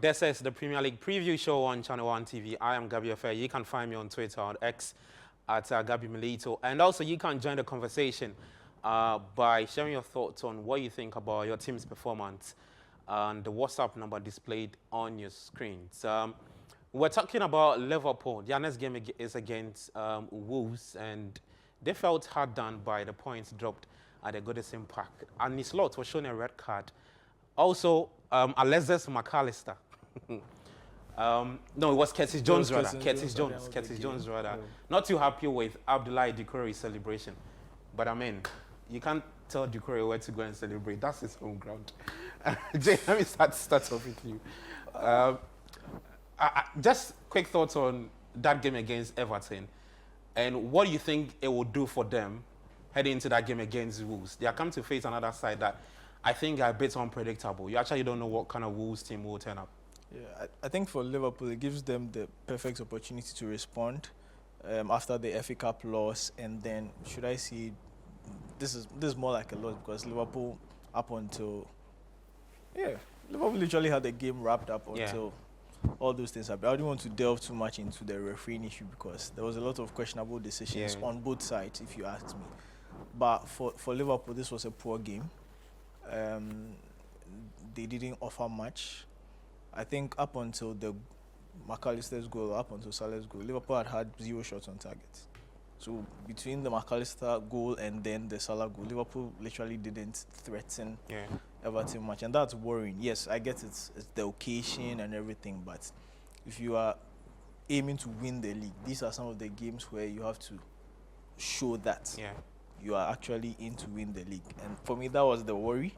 This is the Premier League preview show on Channel 1 TV. I am Gabi Affair. You can find me on Twitter on X at Gabi Milito. And also you can join the conversation by sharing your thoughts on what you think about your team's performance and the WhatsApp number displayed on your screens. We're talking about Liverpool. Their next game is against Wolves, and they felt hard done by the points dropped at the Goodison Park. And Slot was shown a red card. Also, Alexis McAllister. No, it was Curtis Jones, rather. Curtis Jones, rather. Yeah. Not too happy with Abdoulaye Doucouré's celebration. But I mean, you can't tell Doucouré where to go and celebrate. That's his home ground. Jay, let me start off with you. Just quick thoughts on that game against Everton. And what do you think it will do for them heading into that game against Wolves? They are coming to face another side that I think are a bit unpredictable. You actually don't know what kind of Wolves team will turn up. Yeah, I think for Liverpool, it gives them the perfect opportunity to respond after the FA Cup loss. And then, should I see, this is more like a loss because Liverpool, up until, Liverpool literally had the game wrapped up until all those things happened. I don't want to delve too much into the refereeing issue because there was a lot of questionable decisions on both sides, if you ask me. But for Liverpool, this was a poor game. They didn't offer much. I think up until the McAllister's goal, up until Salah's goal, Liverpool had 0 shots on target. So between the McAllister goal and then the Salah goal, Liverpool literally didn't threaten Everton much, and that's worrying. Yes, I get it's the occasion and everything, but if you are aiming to win the league, these are some of the games where you have to show that you are actually in to win the league. And for me, that was the worry.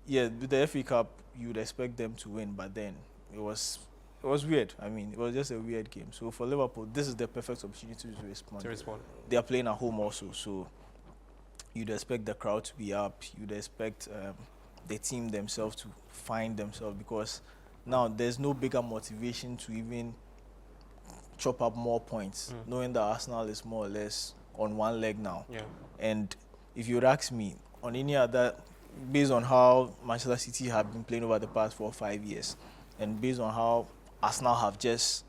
Yeah, with the FA Cup, you would expect them to win, but then it was weird. I mean, it was just a weird game. So for Liverpool, this is the perfect opportunity to respond. They are playing at home also, so you'd expect the crowd to be up. You'd expect the team themselves to find themselves, because now there's no bigger motivation to even chop up more points, knowing that Arsenal is more or less on one leg now. Yeah. And if you would ask me, on any other, based on how Manchester City have been playing over the past 4 or 5 years, and based on how Arsenal have just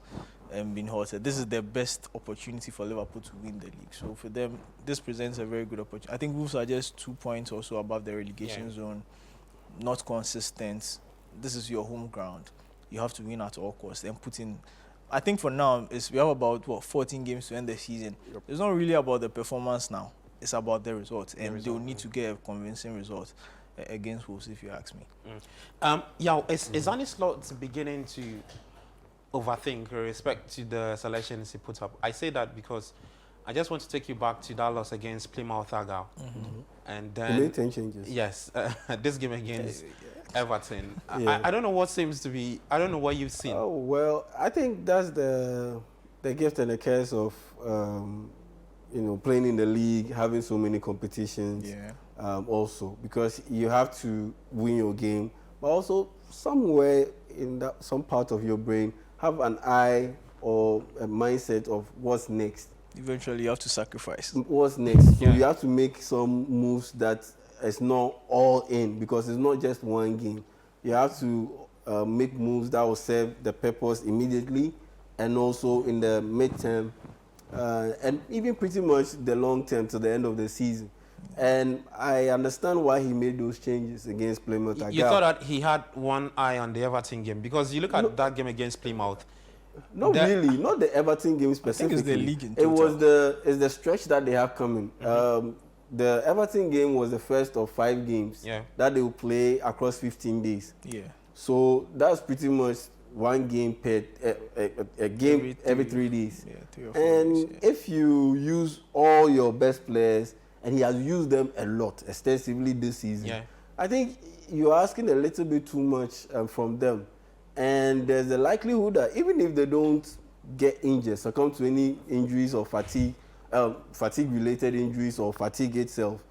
been halted, this is the best opportunity for Liverpool to win the league. So for them, this presents a very good opportunity. I think Wolves are just 2 points or so above the relegation zone, not consistent. This is your home ground. You have to win at all costs and put in. I think for now, we have about 14 games to end the season. Yep. It's not really about the performance now. It's about the results, and they'll need to get a convincing result against Wolves, if you ask me. Is Arne Slot beginning to overthink with respect to the selections he put up? I say that because I just want to take you back to that loss against Plymouth Argyle. And then he made 10 changes. Yes, this game against Everton. I don't know what seems to be, I don't know what you've seen. Oh, well, I think that's the gift and the curse of playing in the league, having so many competitions. Also, because you have to win your game, but also somewhere in some part of your brain have an eye or a mindset of what's next. Eventually, you have to sacrifice. What's next? So you have to make some moves that is not all in, because it's not just one game. You have to make moves that will serve the purpose immediately, and also in the midterm, and even pretty much the long term to the end of the season. And I understand why he made those changes against Plymouth Argyle. You thought that he had one eye on the Everton game, because you look at that game against Plymouth. Not really, not the Everton game specifically. I think it's the league in total. It's the stretch that they have coming. The Everton game was the first of 5 games that they will play across 15 days. So that's pretty much one game per a game every 3 days. 3 or 4 days, if you use all your best players, and he has used them a lot, extensively this season, I think you're asking a little bit too much from them. And there's a likelihood that even if they don't get injured, succumb to any injuries or fatigue-related injuries or fatigue itself,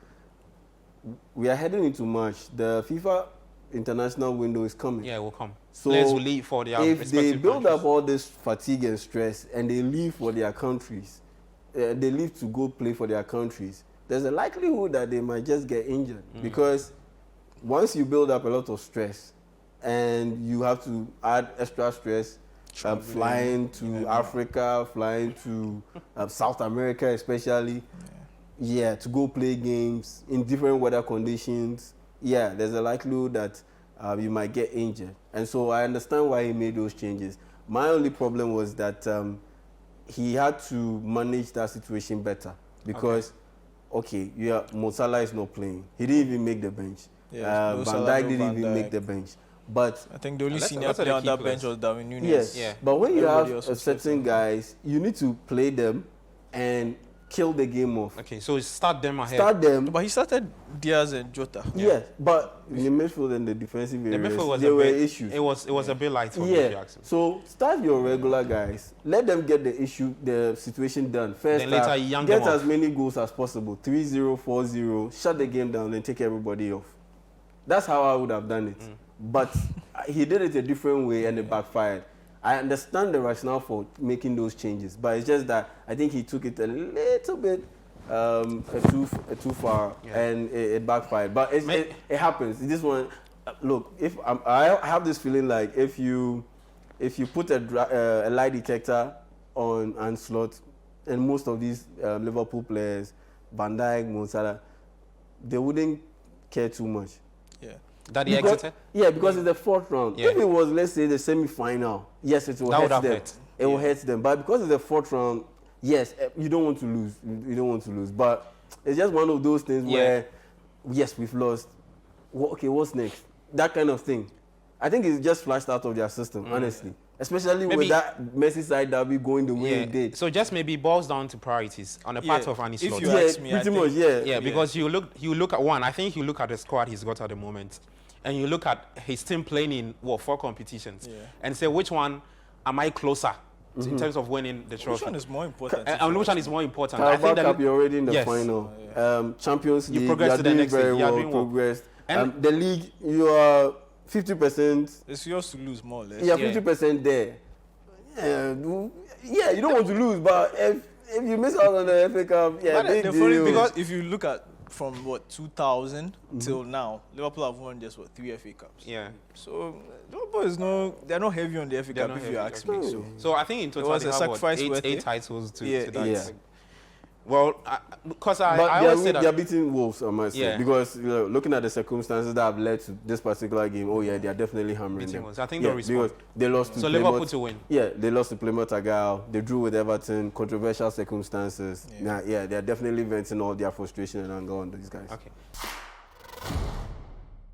we are heading into March. The FIFA international window is coming. Yeah, it will come. So players will leave for their if they build up all this fatigue and stress and they leave for their countries, they leave to go play for their countries, there's a likelihood that they might just get injured. Because once you build up a lot of stress, and you have to add extra stress, flying to Africa, flying to South America especially, to go play games in different weather conditions. Yeah, there's a likelihood that you might get injured. And so I understand why he made those changes. My only problem was that he had to manage that situation better because, Mo Salah is not playing. He didn't even make the bench. Van Dijk didn't even make the bench. But I think the only senior player on that bench was Darwin Núñez. Yes, but when you have certain guys, you need to play them and kill the game off. Okay, so start them ahead. Start them. But he started Diaz and Jota. Yes, but in the midfield and the defensive areas, there were issues. It was a bit light for me, Jackson. So start your regular guys. Let them get the situation done. First half, get as many goals as possible. 3-0, 4-0. Shut the game down and take everybody off. That's how I would have done it. But he did it a different way and it backfired. I understand the rationale for making those changes, but it's just that I think he took it a little bit too far and it backfired. But it happens. This one, look, I have this feeling like if you put a lie detector on Ancelotti and most of these Liverpool players, Van Dijk, Mo Salah, they wouldn't care too much. That he exited? Yeah, because it's the fourth round. Yeah. If it was, let's say, the semi-final, yes, it will hurt them. It will hurt them. But because it's the fourth round, yes, you don't want to lose. You don't want to lose. But it's just one of those things where, yes, we've lost. Okay, what's next? That kind of thing. I think it's just flashed out of their system, honestly. Especially with that Merseyside derby going the way it did. So just maybe boils down to priorities on the part of Ancelotti. If you ask me, pretty much, yeah. Because you look at one. I think you look at the squad he's got at the moment, and you look at his team playing in 4 competitions, and say which one am I closer in terms of winning the trophy? Which one is more important? And which one is more important? I think that you're already in the final. Champions League, you progress to the next league. You are doing progressed. The league, you are 50%. It's yours to lose, more or less. Yeah, 50% there. Yeah, you don't want to lose, but if you miss out on the FA Cup, big deal. Because if you look at from 2000 till now, Liverpool have won just 3 FA Cups. Yeah. So Liverpool they're not heavy on the FA Cup if you ask me. So I think in total it was they have 8 titles to that. Yeah. Well, because I always say that they're beating Wolves, I must say, because looking at the circumstances that have led to this particular game, they are definitely hammering them. I think they'll respond. Because they lost to Plymouth. Liverpool to win. Yeah, they lost to Plymouth Argyle. They drew with Everton. Controversial circumstances. They are definitely venting all their frustration and anger on these guys. Okay.